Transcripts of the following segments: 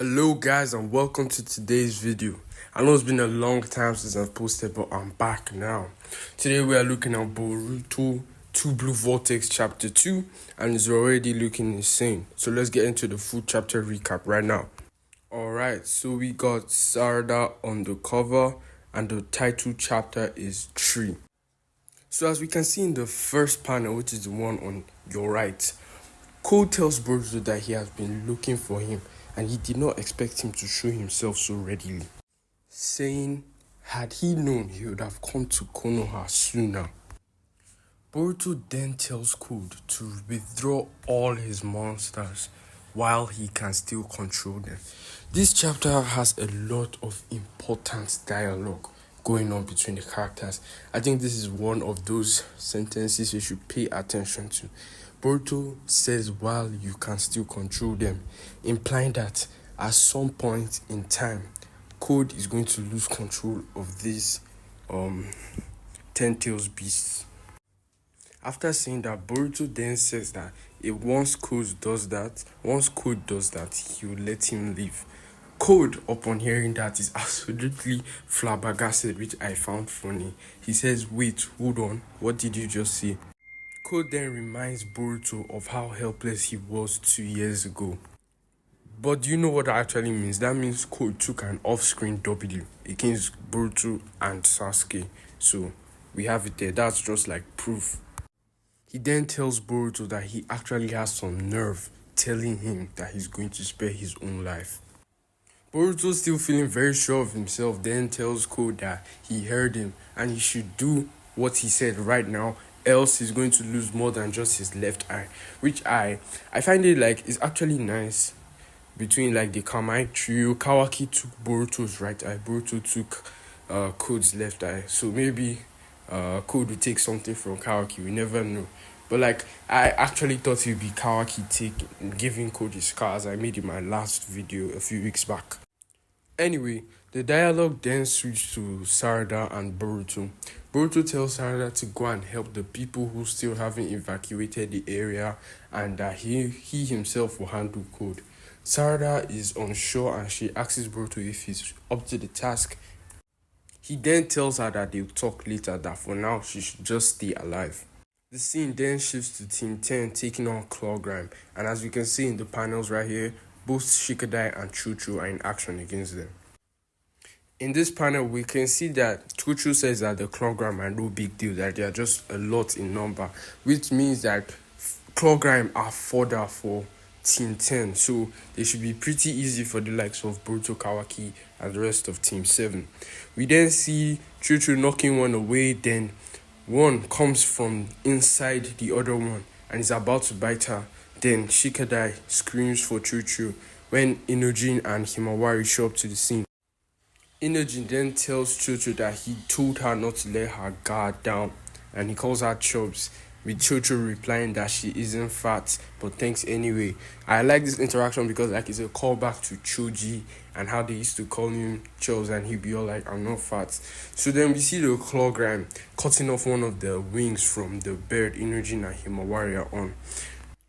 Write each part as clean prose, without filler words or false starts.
Hello guys and welcome to today's video. I know it's been a long time since I've posted, but I'm back now. Today we are looking at BORUTO 2 Blue Vortex chapter 2 and it's already looking insane. So let's get into the full chapter recap right now. Alright, so we got Sarada on the cover and the title chapter is 3. So as we can see in the first panel, which is the one on your right, Cole tells BORUTO that he has been looking for him and he did not expect him to show himself so readily, saying had he known he would have come to Konoha sooner. BORUTO then tells Cole to withdraw all his monsters while he can still control them. This chapter has a lot of important dialogue going on between the characters. I think this is one of those sentences you should pay attention to. BORUTO says while you can still control them, implying that at some point in time, Code is going to lose control of these Ten Tails beasts. After saying that, BORUTO then says that once Code does that, he will let him leave. Code, upon hearing that, is absolutely flabbergasted, which I found funny. He says, "Wait, hold on, what did you just say?" Code then reminds BORUTO of how helpless he was 2 years ago. But do you know what that actually means? That means Code took an off-screen W against BORUTO and Sasuke. So we have it there. That's just like proof. He then tells BORUTO that he actually has some nerve telling him that he's going to spare his own life. BORUTO, still feeling very sure of himself, then tells Code that he heard him and he should do what he said right now, else he's going to lose more than just his left eye. Which I find it like is actually nice. Between like the Kamai trio, Kawaki took BORUTO's right eye, BORUTO took Code's left eye. So maybe Code will take something from Kawaki, we never know. But like, I actually thought it would be Kawaki giving Code his scar, as I made in my last video a few weeks back. Anyway, the dialogue then switched to Sarada and BORUTO. BORUTO tells Sarada to go and help the people who still haven't evacuated the area and that he himself will handle Code. Sarada is unsure and she asks BORUTO if he's up to the task. He then tells her that they'll talk later, that for now she should just stay alive. The scene then shifts to Team 10 taking on Clawgrime, and as we can see in the panels right here, both Shikadai and Chuchu are in action against them. In this panel, we can see that Chuchu says that the Clawgrime are no big deal, that they are just a lot in number, which means that Clawgrime are fodder for Team 10, so they should be pretty easy for the likes of BORUTO, Kawaki, and the rest of Team 7. We then see Chuchu knocking one away, then one comes from inside the other one and is about to bite her. Then Shikadai screams for Chuchu when Inojin and Himawari show up to the scene. Inojin then tells Chuchu that he told her not to let her guard down and he calls her Chubs, with Chuchu replying that she isn't fat but thanks anyway. I like this interaction because like it's a callback to Choji and how they used to call him Chubs and he'd be all like, "I'm not fat." So then we see the Clawgrime cutting off one of the wings from the bird Inojin and Himawari are on.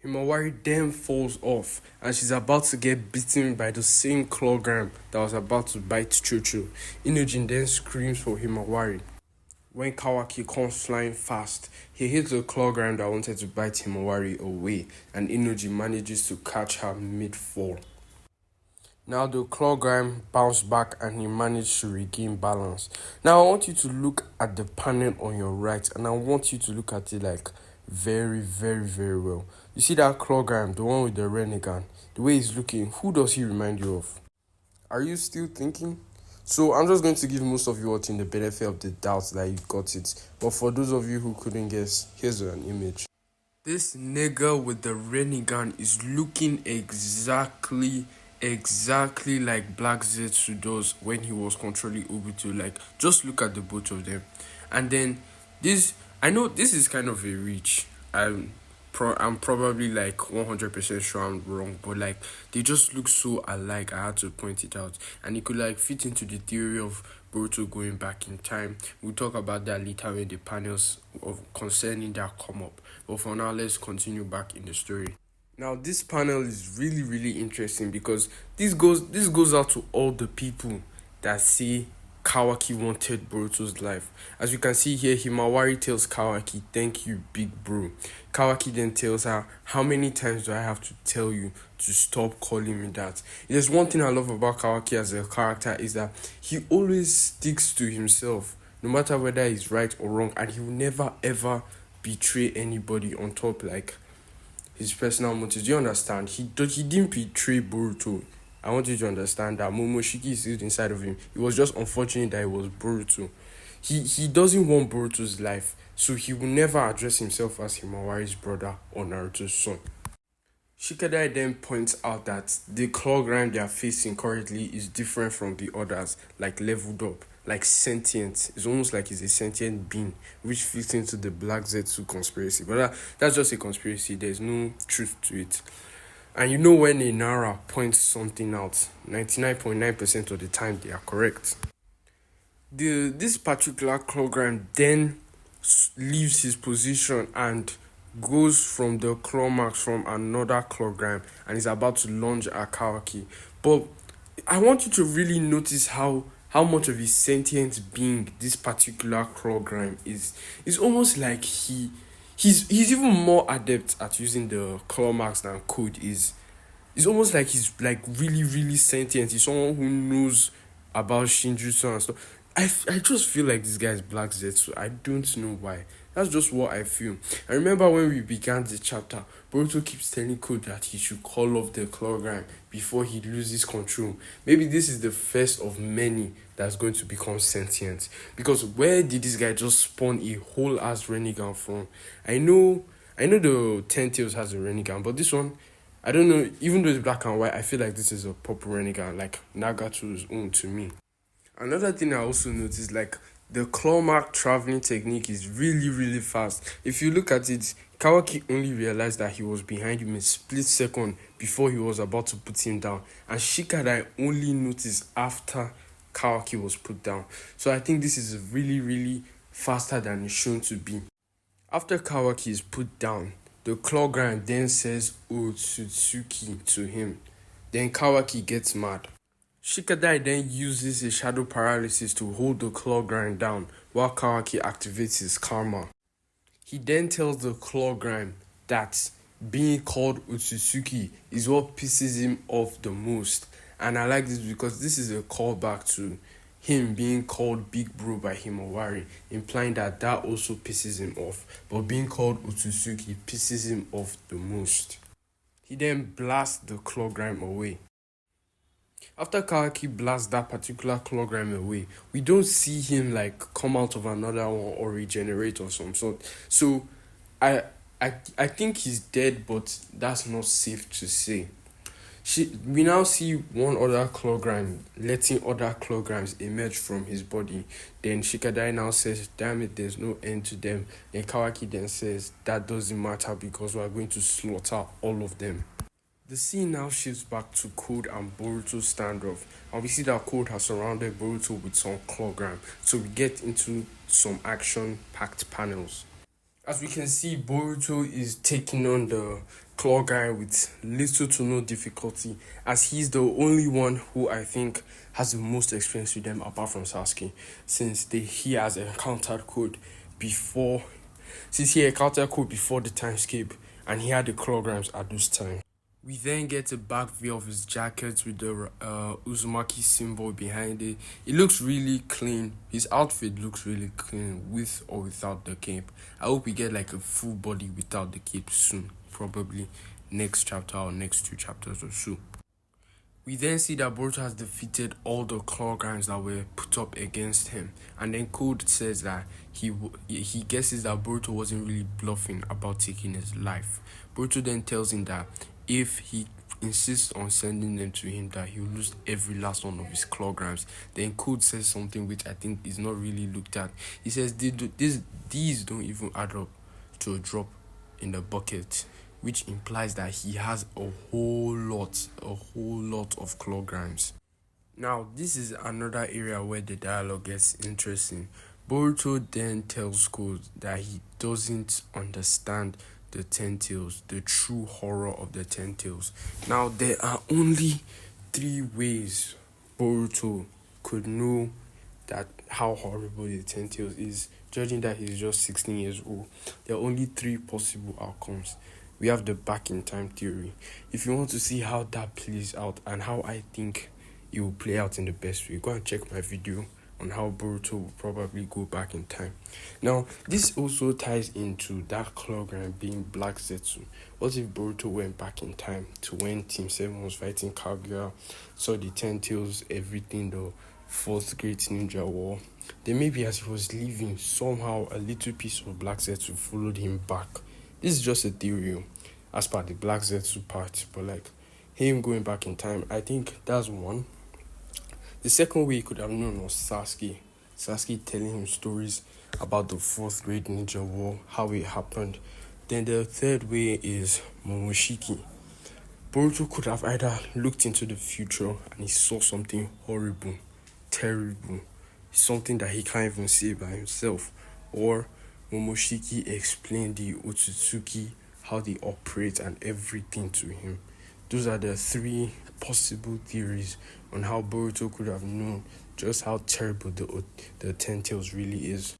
Himawari then falls off and she's about to get bitten by the same Clawgrime that was about to bite Chuchu. Inojin then screams for Himawari. When Kawaki comes flying fast, he hits the Clawgrime that wanted to bite Himawari away and Inojin manages to catch her mid-fall. Now the Clawgrime bounced back and he managed to regain balance. Now I want you to look at the panel on your right and I want you to look at it like very, very, very well. You see that Clawgrime, the one with the Renegade, the way he's looking, who does he remind you of? Are you still thinking? So I'm just going to give most of you watching the benefit of the doubt that you got it. But for those of you who couldn't guess, here's an image. This nigga with the Renegade is looking exactly like Black Zetsu does when he was controlling Obito. Like, just look at the both of them. And then this, I know this is kind of a reach. I'm probably like 100% sure I'm wrong, but like they just look so alike. I had to point it out, and it could like fit into the theory of BORUTO going back in time. We'll talk about that later when the panels of concerning that come up. But for now, let's continue back in the story. Now this panel is really interesting because this goes out to all the people that say Kawaki wanted Boruto's life. As you can see here, Himawari tells Kawaki, "Thank you, big bro." Kawaki then tells her, "How many times do I have to tell you to stop calling me that?" There's one thing I love about Kawaki as a character is that he always sticks to himself, no matter whether he's right or wrong, and he will never ever betray anybody on top like his personal motives. Do you understand? He didn't betray Boruto. I want you to understand that Momoshiki is still inside of him. It was just unfortunate that it was Boruto. He doesn't want Boruto's life, so he will never address himself as Himawari's brother or Naruto's son. Shikadai then points out that the claw grind they are facing currently is different from the others, like leveled up, like sentient. It's almost like he's a sentient being, which fits into the Black Zetsu conspiracy. But that's just a conspiracy, there's no truth to it. And you know when a Nara points something out, 99.9% of the time they are correct. This particular claw grind then leaves his position and goes from the claw marks from another clawgram and is about to lunge at Kawaki. But I want you to really notice how much of a sentient being this particular clawgram is. It's almost like he's even more adept at using the claw marks than Code is. It's almost like he's like really sentient. He's someone who knows about Shinjutsu and stuff. I just feel like this guy is Black Zetsu. I don't know why. That's just what I feel. I remember when we began the chapter, Boruto keeps telling Code that he should call off the clawgram before he loses control. Maybe this is the first of many that's going to become sentient. Because where did this guy just spawn a whole ass Rinnegan from? I know the Ten Tails has a Rinnegan, but this one, I don't know. Even though it's black and white, I feel like this is a proper Rinnegan, like Nagato's own to me. Another thing I also noticed, like the claw mark traveling technique is really fast. If you look at it, Kawaki only realized that he was behind him a split second before he was about to put him down, and Shikadai only noticed after Kawaki was put down. So I think this is really faster than it's shown to be. After Kawaki is put down, the clawgram then says Otsutsuki to him. Then Kawaki gets mad. Shikadai then uses his shadow paralysis to hold the clawgram down while Kawaki activates his karma. He then tells the clawgram that being called Otsutsuki is what pisses him off the most. And I like this because this is a callback to him being called Big Bro by Himawari, implying that also pisses him off. But being called Otsutsuki pisses him off the most. He then blasts the clawgram away. After Kawaki blasts that particular clawgram away, we don't see him like come out of another one or regenerate or some sort. So I think he's dead, but that's not safe to say. We now see one other clawgram letting other clawgrams emerge from his body. Then Shikadai now says, "Damn it, there's no end to them." Then Kawaki then says, "That doesn't matter because we are going to slaughter all of them." The scene now shifts back to Code and Boruto's standoff, and we see that Code has surrounded Boruto with some clawgram, so we get into some action-packed panels. As we can see, Boruto is taking on the clawgram with little to no difficulty, as he's the only one who I think has the most experience with them apart from Sasuke, since he has encountered Code before the time skip, and he had the clawgrams at this time. We then get a back view of his jacket with the Uzumaki symbol behind it. It looks really clean. His outfit looks really clean with or without the cape. I hope we get like a full body without the cape soon. Probably next chapter or next 2 chapters or so. We then see that Boruto has defeated all the clawgrams that were put up against him. And then Code says that he guesses that Boruto wasn't really bluffing about taking his life. Boruto then tells him that if he insists on sending them to him, that he'll lose every last one of his clawgrams. Then Code says something which I think is not really looked at. He says these don't even add up to a drop in the bucket, which implies that he has a whole lot of clawgrams. Now, this is another area where the dialogue gets interesting. Boruto then tells Code that he doesn't understand the Ten Tails, the true horror of the Ten Tails. Now, there are only three ways Boruto could know that how horrible the Ten Tails is, judging that he's just 16 years old. There are only three possible outcomes. We have the back in time theory. If you want to see how that plays out and how I think it will play out in the best way, go and check my video on how Boruto will probably go back in time. Now, this also ties into that Clogram being Black Zetsu. What if Boruto went back in time to when Team 7 was fighting Kaguya, saw the Ten Tails, everything, the fourth great ninja war? Then maybe as he was leaving, somehow a little piece of Black Zetsu followed him back. This is just a theory as per the Black Zetsu part, but like him going back in time, I think that's one. The second way he could have known was Sasuke. Sasuke telling him stories about the fourth great ninja war, how it happened. Then the third way is Momoshiki. Boruto could have either looked into the future and he saw something horrible, terrible, something that he can't even see by himself, or Momoshiki explained the Otsutsuki, how they operate and everything to him. Those are the three possible theories on how Boruto could have known just how terrible the Ten Tails really is.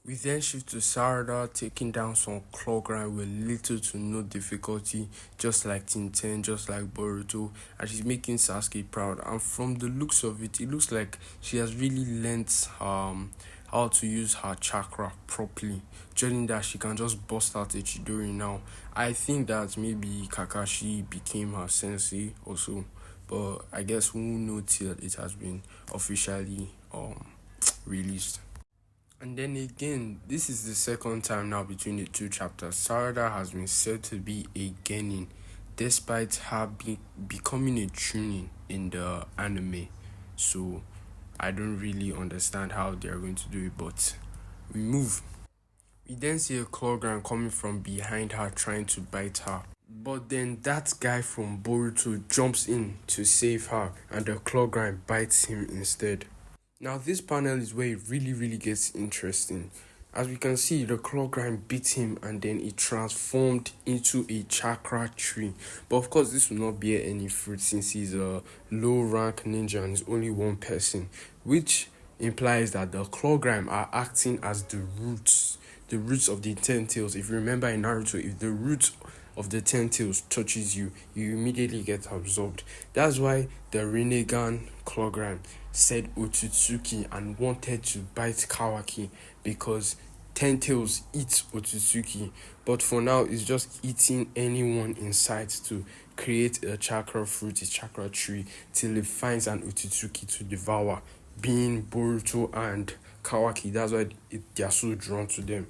We then shift to Sarada taking down some Clogram with little to no difficulty, just like Tinten, just like Boruto, and she's making Sasuke proud. And from the looks of it, it looks like she has really learnt how to use her chakra properly, judging that she can just bust out a Chidori now. I think that maybe Kakashi became her sensei also, but I guess we won't know till it has been officially released. And then again, this is the second time now between the two chapters. Sarada has been said to be a genin, despite her becoming a chunin in the anime. So I don't really understand how they're going to do it, but we move. We then see a Clogram coming from behind her trying to bite her. But then that guy from Boruto jumps in to save her and the Clogram bites him instead. Now this panel is where it really gets interesting. As we can see, the Clogram beat him and then it transformed into a chakra tree. But of course, this will not bear any fruit since he's a low rank ninja and is only one person, which implies that the Clogram are acting as the roots of the Ten Tails. If you remember in Naruto, if the root of the Ten Tails touches you, you immediately get absorbed. That's why the Rinnegan Clogram said Otsutsuki and wanted to bite Kawaki, because Ten Tails eats Otsutsuki, but for now it's just eating anyone in sight to create a chakra fruit, a chakra tree, till it finds an Otsutsuki to devour, being Boruto and Kawaki. That's why they are so drawn to them.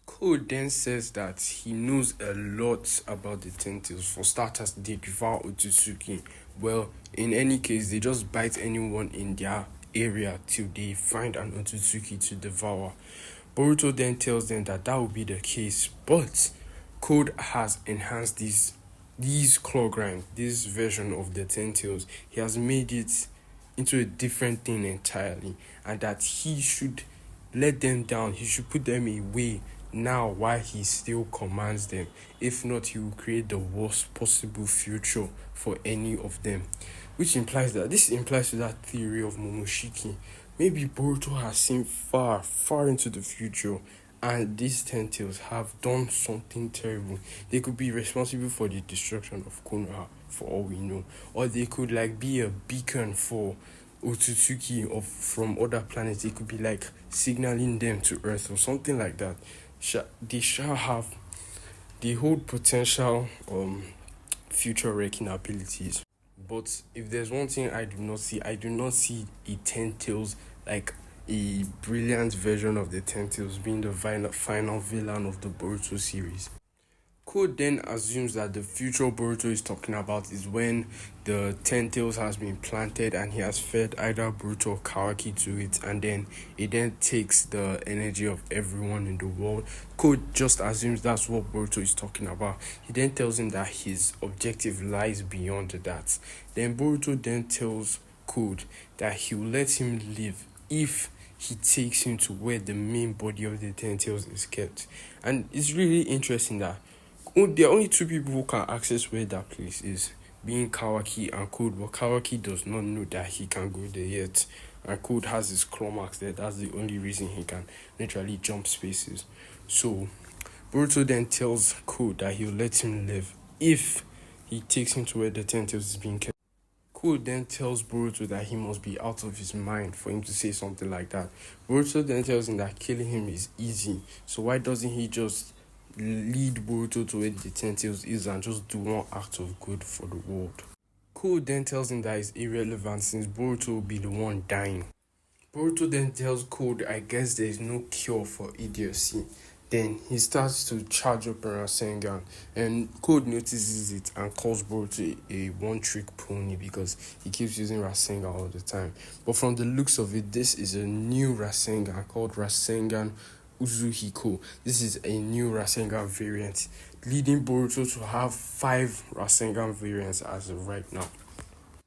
Code then says that he knows a lot about the Ten Tails. For starters, they devour Otsutsuki. Well, in any case, they just bite anyone in their area till they find an Otsutsuki to devour. Boruto then tells them that will be the case, but Code has enhanced these Clogram, this version of the Ten Tails. He has made it into a different thing entirely, and that he should let them down. He should put them away now while he still commands them. If not, he will create the worst possible future for any of them. Which implies that this implies to that theory of Momoshiki. Maybe Boruto has seen far into the future, and these Ten Tails have done something terrible. They could be responsible for the destruction of Konoha, for all we know. Or they could like be a beacon for Otsutsuki from other planets. It could be like signaling them to Earth or something like that. They shall have, they hold potential future wrecking abilities. But if there's one thing I do not see the Ten Tails, like a brilliant version of the Ten Tails, being the final villain of the Boruto series. Code then assumes that the future Boruto is talking about is when the Ten Tails has been planted and he has fed either Boruto or Kawaki to it, and then it then takes the energy of everyone in the world. Code just assumes that's what Boruto is talking about. He then tells him that his objective lies beyond that. Then Boruto then tells Code that he will let him live if he takes him to where the main body of the Ten Tails is kept. And it's really interesting that there are only two people who can access where that place is, being Kawaki and Code, but Kawaki does not know that he can go there yet. And Code has his claw marks there. That's the only reason he can literally jump spaces. So Boruto then tells Code that he'll let him live if he takes him to where the Ten Tails is being kept. Code then tells Boruto that he must be out of his mind for him to say something like that. Boruto then tells him that killing him is easy, so why doesn't he just lead Boruto to where the Ten Tails is and just do one act of good for the world? Code then tells him that it's irrelevant since Boruto will be the one dying. Boruto then tells Code, I guess there is no cure for idiocy. Then he starts to charge up a Rasengan, and Code notices it and calls Boruto a one-trick pony because he keeps using Rasengan all the time. But from the looks of it, this is a new Rasengan called Rasengan Uzuhiko. This is a new Rasengan variant, leading Boruto to have 5 Rasengan variants as of right now.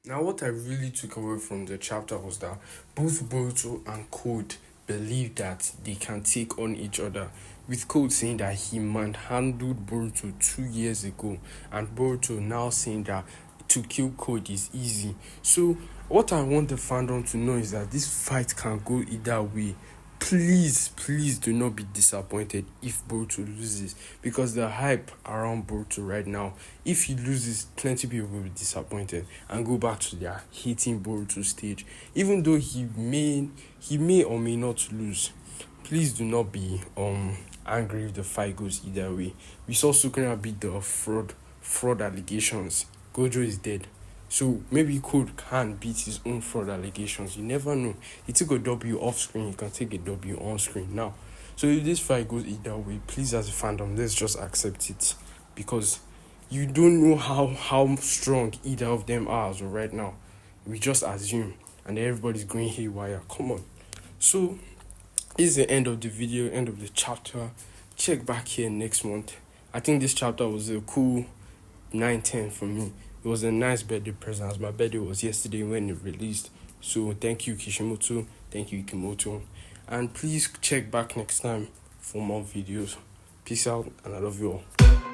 Now, what I really took away from the chapter was that both Boruto and Code believe that they can take on each other, with Code saying that he manhandled Boruto 2 years ago, and Boruto now saying that to kill Code is easy. So what I want the fandom to know is that this fight can go either way. Please do not be disappointed if Boruto loses, because the hype around Boruto right now, if he loses, plenty of people will be disappointed and go back to their hating Boruto stage. Even though he may or may not lose, please do not be angry if the fight goes either way. We saw Sukuna beat the fraud allegations. Gojo is dead. So maybe Code can beat his own fraud allegations. You never know. He took a W off screen, he can take a W on screen now. So if this fight goes either way, please as a fandom, let's just accept it. Because you don't know how strong either of them are as of right now. We just assume, and everybody's going haywire. Come on. So this is the end of the video, end of the chapter. Check back here next month. I think this chapter was a cool 9-10 for me. It was a nice birthday present, as my birthday was yesterday when it released. So thank you, Kishimoto. Thank you, Ikimoto. And please check back next time for more videos. Peace out, and I love you all.